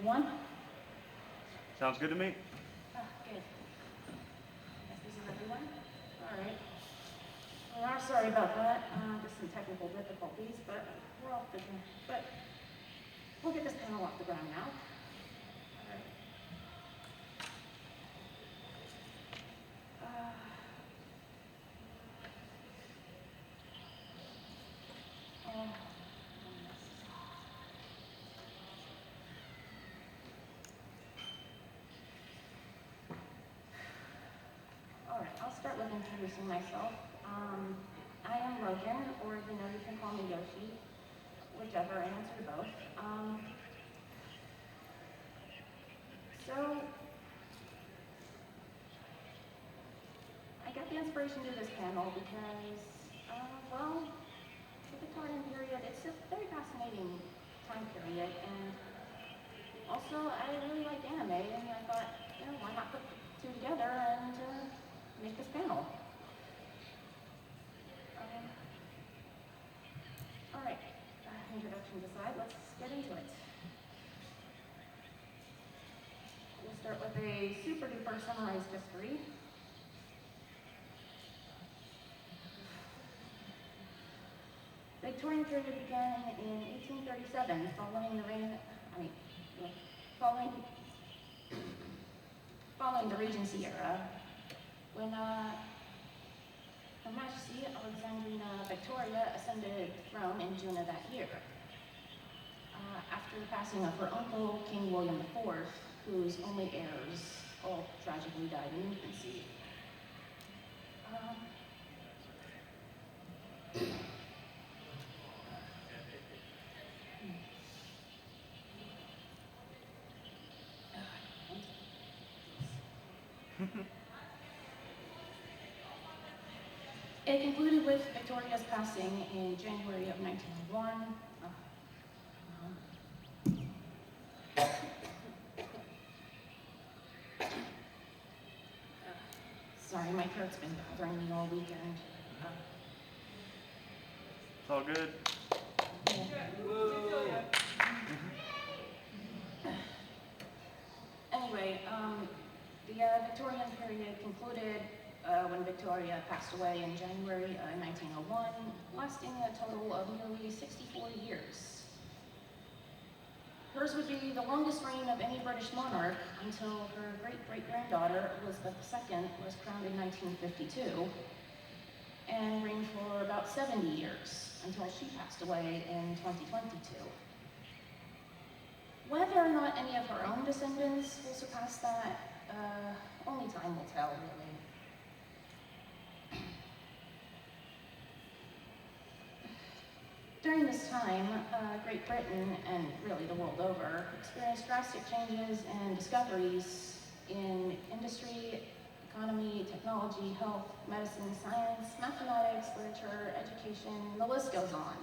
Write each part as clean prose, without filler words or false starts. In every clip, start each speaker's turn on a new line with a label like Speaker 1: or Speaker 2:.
Speaker 1: One?
Speaker 2: Sounds good to me.
Speaker 1: Good. Guess this is everyone? All right. We are sorry about that. Just some technical difficulties, but we're off the ground. But we'll get this panel off the ground now. All right. Oh, all right, I'll start with introducing myself. I am Logan, or you can call me Yoshi, whichever. I answer to both. So I got the inspiration to do this panel because, well, the Victorian period, it's a very fascinating time period, and also I really like anime, and I thought, why not put the two together and make this panel. All right, introductions aside, let's get into it. We'll start with a super duper summarized history. The Victorian period began in 1837, following the Regency era, when Her Majesty Alexandrina Victoria ascended the throne in June of that year, after the passing of her uncle, King William IV, whose only heirs all tragically died in infancy. It concluded with Victoria's passing in January of 1901. Sorry, my throat's been bothering me all weekend.
Speaker 2: It's all good.
Speaker 1: Anyway, the Victorian period concluded when Victoria passed away in January 1901, lasting a total of nearly 64 years. Hers would be the longest reign of any British monarch until her great-great-granddaughter, Elizabeth II, was crowned in 1952 and reigned for about 70 years until she passed away in 2022. Whether or not any of her own descendants will surpass that, only time will tell, really. During this time, Great Britain, and really the world over, experienced drastic changes and discoveries in industry, economy, technology, health, medicine, science, mathematics, literature, education, the list goes on.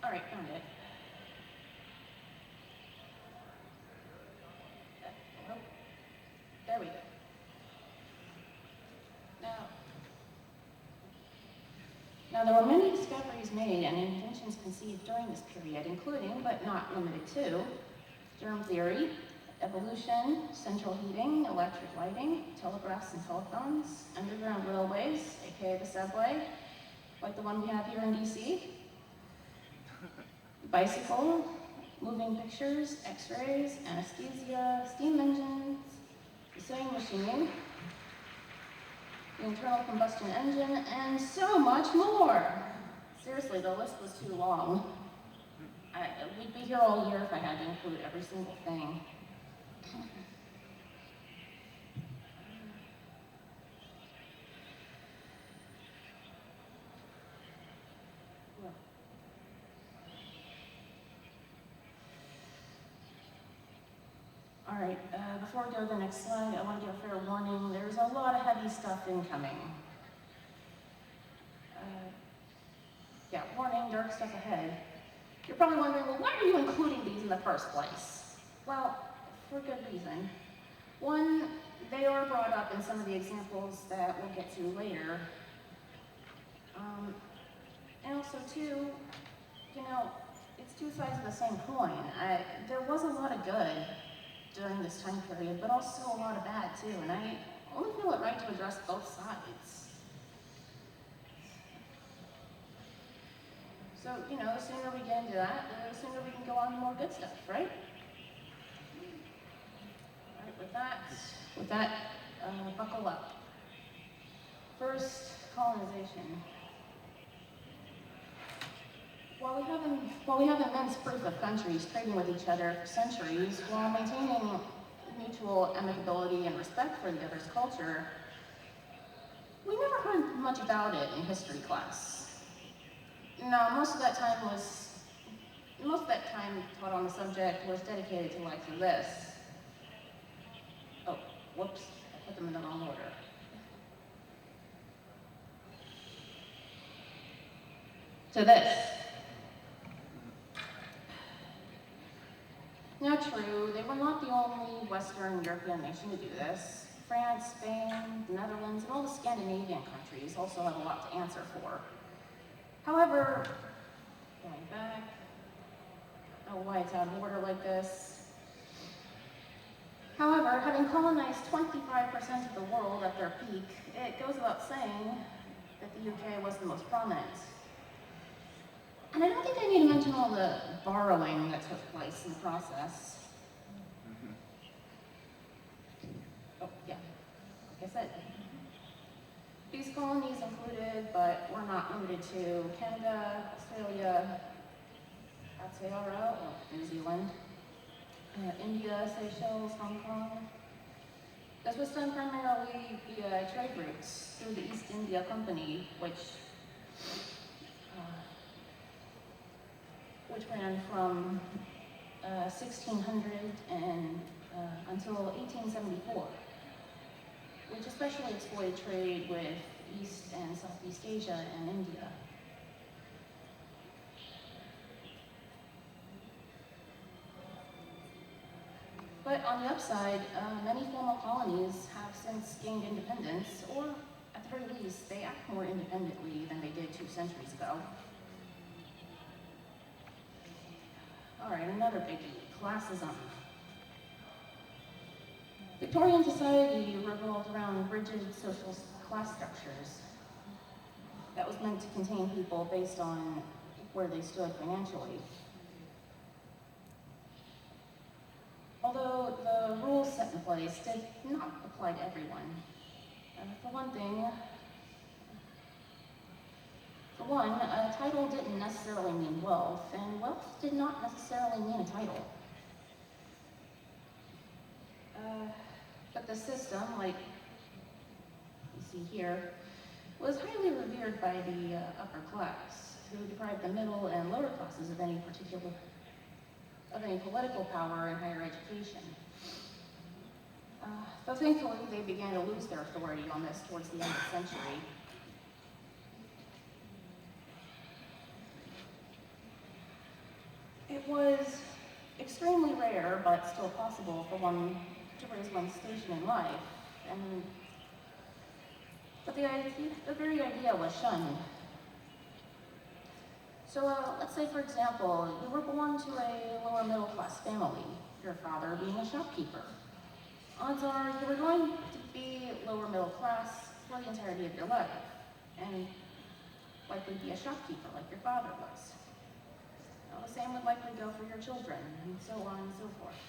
Speaker 1: All right, found it. There we go. Now, there were many discoveries made and inventions conceived during this period, including, but not limited to, germ theory, evolution, central heating, electric lighting, telegraphs and telephones, underground railways, aka the subway, like the one we have here in DC, bicycle, moving pictures, x-rays, anesthesia, steam engines, the sewing machine, the internal combustion engine, and so much more. Seriously, the list was too long. We'd be here all year if I had to include every single thing. All right, before we go to the next slide, I want to give a fair warning. There's a lot of heavy stuff incoming. Yeah, warning, dark stuff ahead. You're probably wondering, well, why are you including these in the first place? Well, for good reason. One, they are brought up in some of the examples that we'll get to later. And also, two, it's two sides of the same coin. There was a lot of good during this time period, but also a lot of bad too, and I only feel it right to address both sides. So, the sooner we get into that, the sooner we can go on to more good stuff, right? All right, with that, buckle up. First, colonization. While we have immense proof of countries trading with each other for centuries while maintaining mutual amicability and respect for the other's culture, we never heard much about it in history class. No, most of that time taught on the subject was dedicated to like this. Oh, whoops, I put them in the wrong order. To this. Now true, they were not the only Western European nation to do this. France, Spain, the Netherlands, and all the Scandinavian countries also have a lot to answer for. However, going back, I don't know why it's out of order like this. However, having colonized 25% of the world at their peak, it goes without saying that the UK was the most prominent. And I don't think I need to mention all the borrowing that took place in the process. Oh, yeah, like I said. These colonies included, but were not limited to, Canada, Australia, Aotearoa, or New Zealand, India, Seychelles, Hong Kong. This was done primarily via trade routes through the East India Company, which ran from 1600 and until 1874, which especially exploited trade with East and Southeast Asia and India. But on the upside, many former colonies have since gained independence, or at the very least, they act more independently than they did 2 centuries ago. All right, another biggie, classism. Victorian society revolved around rigid social class structures that was meant to contain people based on where they stood financially. Although the rules set in place did not apply to everyone. For one, a title didn't necessarily mean wealth, and wealth did not necessarily mean a title. But the system, like you see here, was highly revered by the upper class, who deprived the middle and lower classes of any political power and higher education. Though thankfully they began to lose their authority on this towards the end of the century. It was extremely rare, but still possible for one to raise one's station in life, but the very idea was shunned. So let's say, for example, you were born to a lower middle class family, your father being a shopkeeper. Odds are you were going to be lower middle class for the entirety of your life, and likely be a shopkeeper like your father was. The same would likely go for your children, and so on and so forth.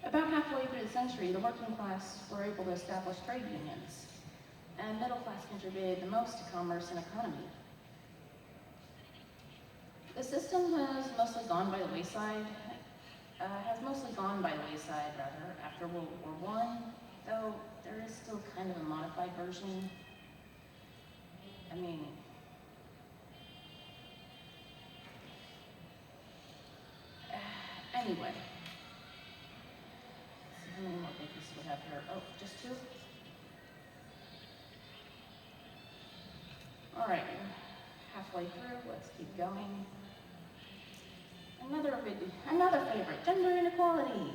Speaker 1: About halfway through the century, the working class were able to establish trade unions, and middle class contributed the most to commerce and economy. The system has mostly gone by the wayside, after World War I, though there is still kind of a modified version. I mean, Anyway. Let's see how many more biggies we have here. Oh, just two? All right, halfway through, let's keep going. Another favorite, gender inequality.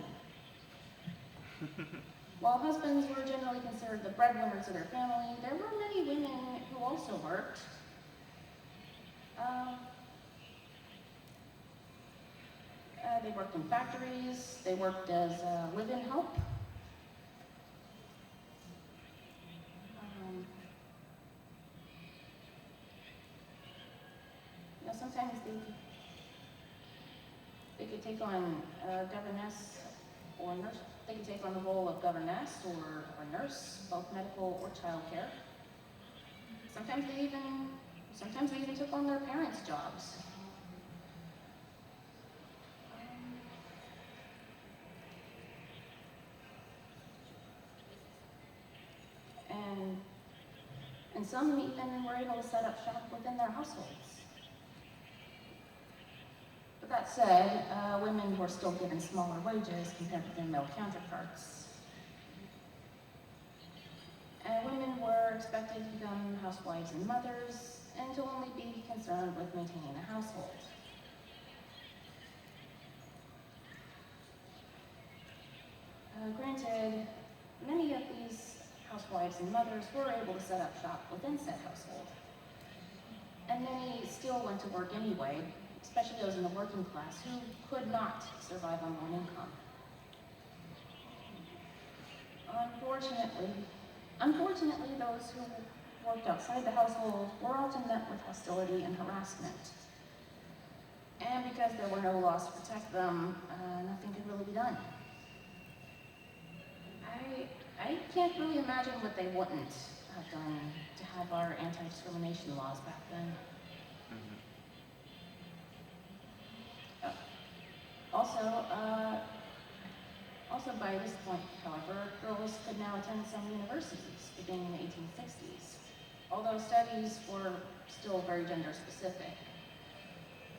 Speaker 1: While husbands were generally considered the breadwinners of their family, there were many women who also worked. They worked in factories, they worked as live-in help. Sometimes they could take on governess or nurse. They could take on the role of governess or nurse, both medical or childcare. Sometimes they even took on their parents' jobs. And some even were able to set up shop within their households. But that said, women were still given smaller wages compared to their male counterparts. And women were expected to become housewives and mothers and to only be concerned with maintaining the household. Granted, many of these housewives and mothers were able to set up shop within said household. And many still went to work anyway, especially those in the working class who could not survive on one income. Unfortunately, those who worked outside the household were often met with hostility and harassment. And because there were no laws to protect them, nothing could really be done. I can't really imagine what they wouldn't have done to have our anti-discrimination laws back then. Also by this point, however, girls could now attend some universities beginning in the 1860s, although studies were still very gender specific.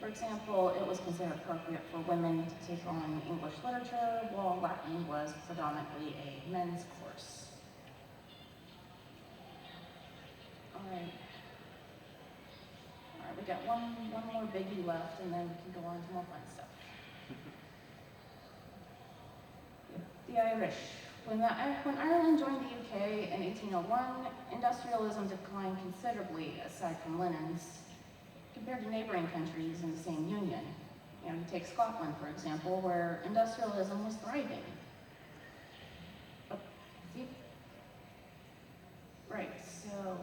Speaker 1: For example, it was considered appropriate for women to take on English literature, while Latin was predominantly a men's course. All right, we got one more biggie left, and then we can go on to more fun stuff. The Irish. When Ireland joined the UK in 1801, industrialism declined considerably, aside from linens, compared to neighboring countries in the same union. You take Scotland, for example, where industrialism was thriving. Right, so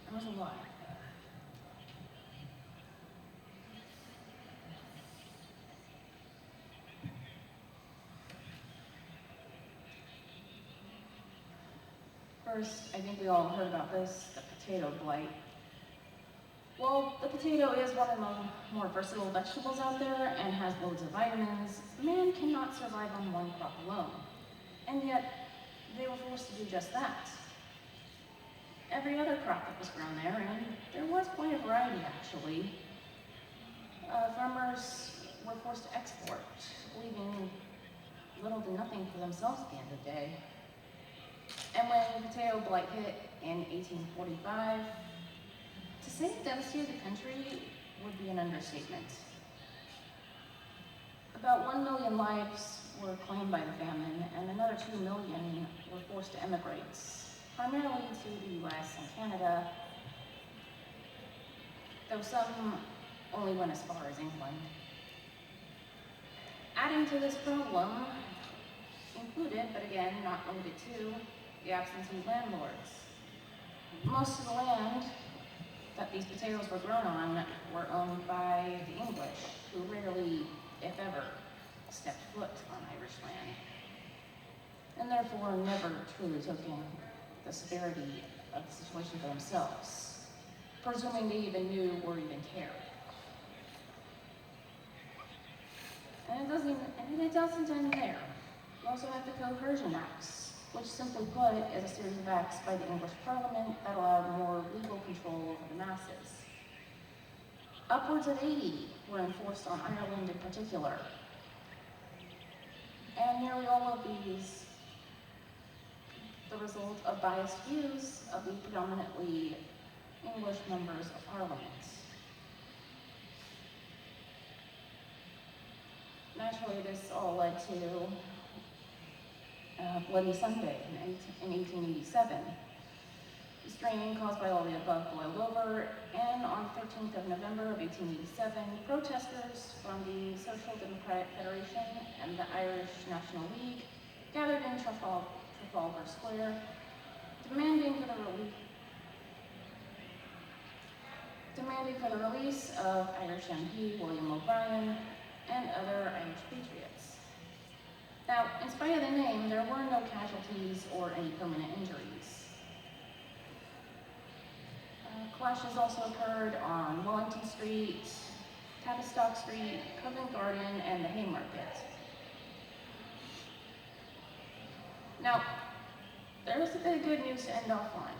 Speaker 1: there was a lot. First, I think we all heard about this, the potato blight. Well, the potato is one of the more versatile vegetables out there and has loads of vitamins. Man cannot survive on one crop alone. And yet, they were forced to do just that. Every other crop that was grown there, and there was quite a variety actually, farmers were forced to export, leaving little to nothing for themselves at the end of the day. And when potato blight hit in 1845, to say it devastated the country would be an understatement. About 1 million lives were claimed by the famine, and another 2 million were forced to emigrate, primarily to the US and Canada, though some only went as far as England. Adding to this problem included, but again, not limited to, the absentee landlords. Most of the land that these potatoes were grown on were owned by the English, who rarely, if ever, stepped foot on Irish land, and therefore never truly took in the severity of the situation for themselves, presuming they even knew or even cared. And it doesn't end there. You also have the Coercion Acts, which simply put is a series of acts by the English Parliament that allowed more legal control over the masses. Upwards of 80 were enforced on Ireland in particular. And nearly all of these, the result of biased views of the predominantly English members of Parliament. Naturally, this all led to Bloody Sunday in 1887. The strain caused by all the above boiled over, and on 13th of November of 1887, protesters from the Social Democratic Federation and the Irish National League gathered in Trafalgar Square, demanding for the release of Irish MP William O'Brien and other Irish patriots. Now, in spite of the name, there were no casualties or any permanent injuries. Clashes also occurred on Wellington Street, Tavistock Street, Covent Garden, and the Haymarket. Now, there is a bit of good news to end off on.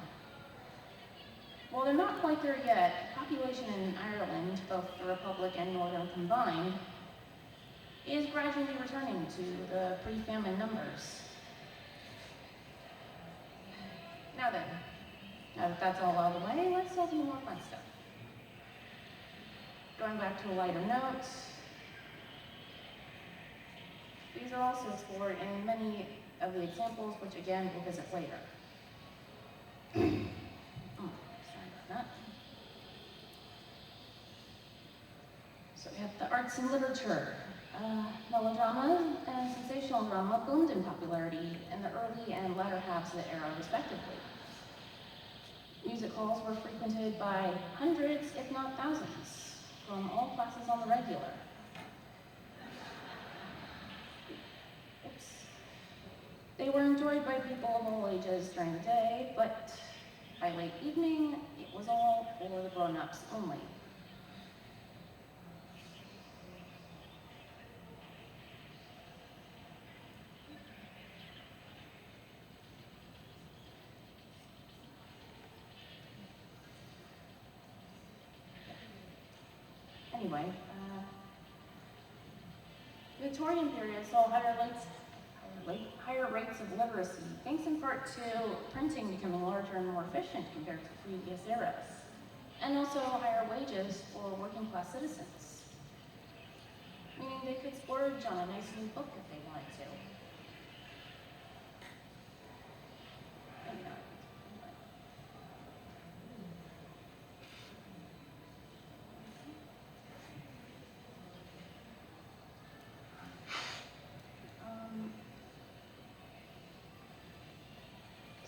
Speaker 1: While they're not quite there yet, population in Ireland, both the Republic and Northern combined, is gradually returning to the pre-famine numbers. Now then, now that that's all out of the way, let's do more fun stuff. Going back to a lighter note, these are also explored in many of the examples, which again we'll visit later. Sorry about that. So we have the arts and literature. Melodrama and sensational drama boomed in popularity in the early and latter halves of the era, respectively. Music halls were frequented by hundreds, if not thousands, from all classes on the regular. They were enjoyed by people of all ages during the day, but by late evening, it was all for the grown-ups only. Anyway, Victorian period saw higher rates of literacy, thanks in part to printing becoming larger and more efficient compared to previous eras, and also higher wages for working class citizens, meaning they could splurge on a nice new book if they wanted to.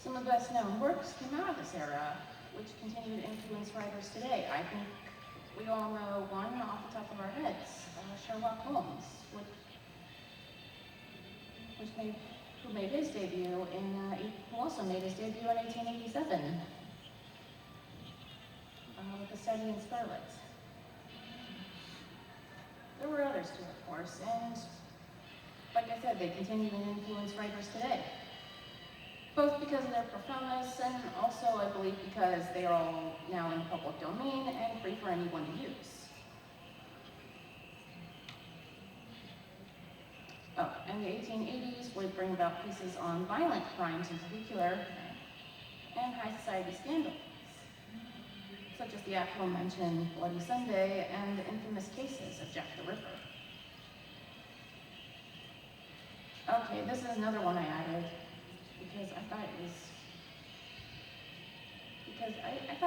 Speaker 1: Some of the best known works came out of this era, which continue to influence writers today. I think we all know one off the top of our heads, Sherlock Holmes, who made his debut who also made his debut in 1887, with The Study in Scarlet. There were others too, of course, and like I said, they continue to influence writers today. Both because of their profoundness and also, I believe, because they are all now in the public domain and free for anyone to use. Oh, and the 1880s would bring about pieces on violent crimes in particular and high society scandals, such as the aforementioned Bloody Sunday and the infamous cases of Jack the Ripper. Okay, this is another one I added. Because I thought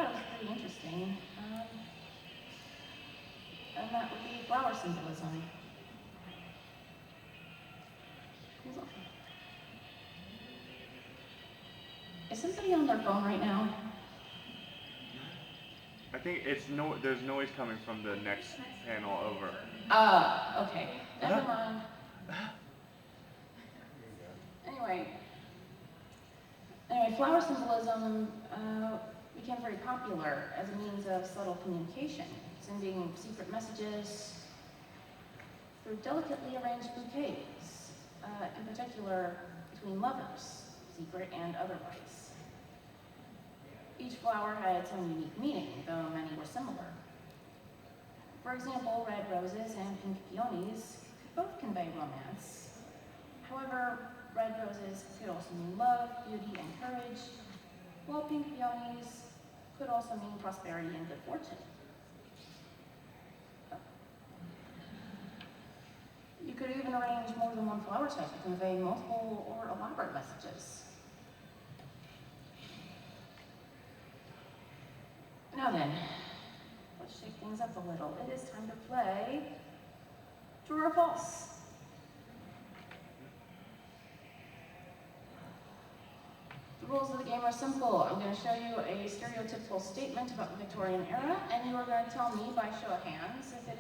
Speaker 1: it was pretty interesting, and that would be flower symbolism. Is somebody on their phone right now?
Speaker 2: I think there's noise coming from the next panel over.
Speaker 1: Okay. Never mind. Anyway, flower symbolism became very popular as a means of subtle communication, sending secret messages through delicately arranged bouquets, in particular between lovers, secret and otherwise. Each flower had its own unique meaning, though many were similar. For example, red roses and pink peonies could both convey romance. However, red roses could also mean love, beauty, and courage, while pink peonies could also mean prosperity and good fortune. You could even arrange more than one flower type to convey multiple or elaborate messages. Now then, let's shake things up a little. It is time to play True or False. The rules of the game are simple. I'm going to show you a stereotypical statement about the Victorian era, and you are going to tell me by show of hands if it